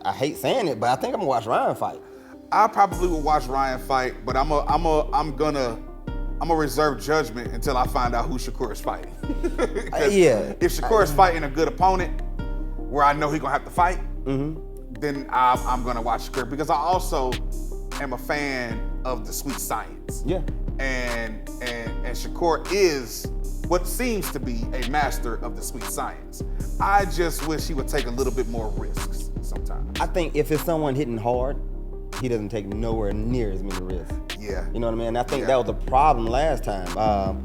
I hate saying it, but I think I'm gonna watch Ryan fight. I probably will watch Ryan fight, but I'm gonna reserve judgment until I find out who Shakur is fighting. Yeah. If Shakur is fighting a good opponent, where I know he's gonna have to fight, then I'm gonna watch Shakur, because I also am a fan of the sweet science. Yeah. And Shakur is what seems to be a master of the sweet science. I just wish he would take a little bit more risks sometimes. I think if it's someone hitting hard, he doesn't take nowhere near as many risks. Yeah. You know what I mean? And I think that was the problem last time.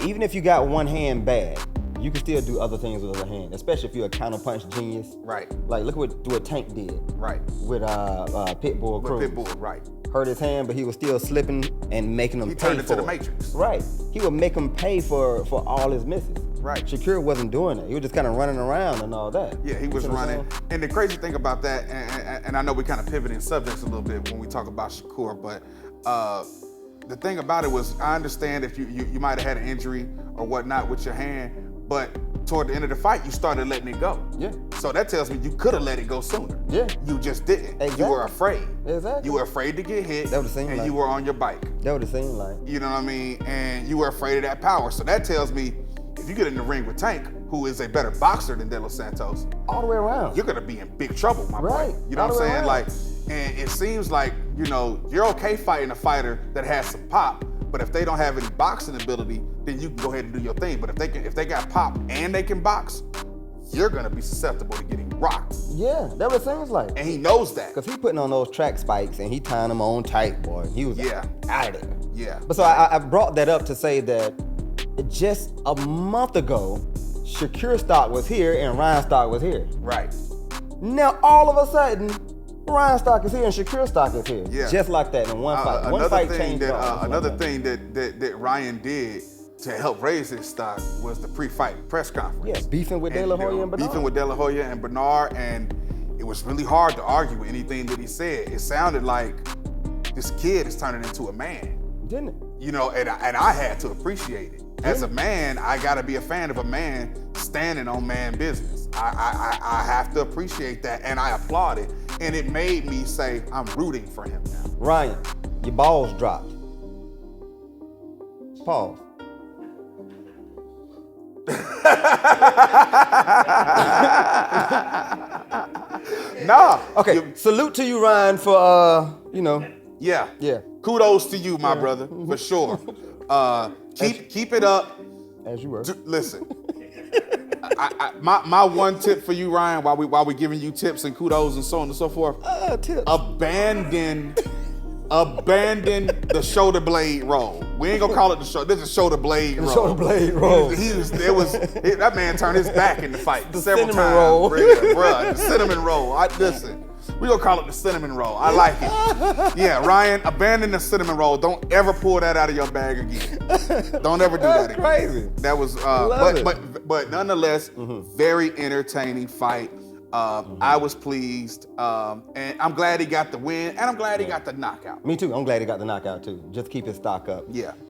Even if you got one hand bad, you can still do other things with the other hand, especially if you're a counterpunch genius. Right. Like, look what Tank did. Right. With Pitbull Cruz. With Pitbull, right. Hurt his hand, but he was still slipping and making him pay for it. He turned into the Matrix. Right. He would make him pay for all his misses. Right. Shakur wasn't doing it. He was just kind of running around and all that. Yeah, he was running. And the crazy thing about that, and I know we kind of pivoting subjects a little bit when we talk about Shakur, but the thing about it was, I understand if you might have had an injury or whatnot with your hand, but toward the end of the fight, you started letting it go. Yeah. So that tells me you could have let it go sooner. Yeah. You just didn't. Exactly. You were afraid. Exactly. You were afraid to get hit. That would seem and like you were on your bike. That would have seemed like. You know what I mean? And you were afraid of that power. So that tells me if you get in the ring with Tank, who is a better boxer than De Los Santos, all the way around, you're gonna be in big trouble, my right. boy. You know all what I'm saying? around. Like, and it seems like, you know, you're okay fighting a fighter that has some pop, but if they don't have any boxing ability, then you can go ahead and do your thing. But if they got pop and they can box, you're gonna be susceptible to getting rocked. Yeah, that what it seems like. And he knows that. Because he putting on those track spikes and he tying them on tight, boy. He was out of there. Yeah. But so I brought that up to say that just a month ago, Shakur stock was here and Ryan stock was here. Right. Now all of a sudden, Ryan stock is here and Shakur stock is here. Yeah. Just like that in one fight. One fight changed it all. Another thing that Ryan did to help raise his stock was the pre-fight press conference. Yeah, beefing with De La Hoya and Bernard. Beefing with De La Hoya and Bernard, and it was really hard to argue with anything that he said. It sounded like this kid is turning into a man. Didn't it? You know, and I had to appreciate it. As a man, I gotta be a fan of a man standing on man business. I have to appreciate that, and I applaud it. And it made me say, I'm rooting for him now. Ryan, your balls dropped. Pause. Nah. Okay, salute to you, Ryan, for, Yeah. Yeah. Kudos to you, my brother, for sure. Keep it up. As you were. Listen, my one tip for you, Ryan, while we giving you tips and kudos and so on and so forth, tips. Abandon the shoulder blade roll. We ain't gonna call it the shoulder. This is shoulder blade roll. Shoulder blade roll. That man turned his back in the fight The several cinnamon times. roll. Bruh, the cinnamon roll. Listen, we gonna call it the cinnamon roll. I like it. Yeah, Ryan, abandon the cinnamon roll. Don't ever pull that out of your bag again. Don't ever do that again. Crazy. That was, but nonetheless, very entertaining fight. I was pleased, and I'm glad he got the win, and I'm glad he got the knockout. Me too. I'm glad he got the knockout too. Just keep his stock up. Yeah.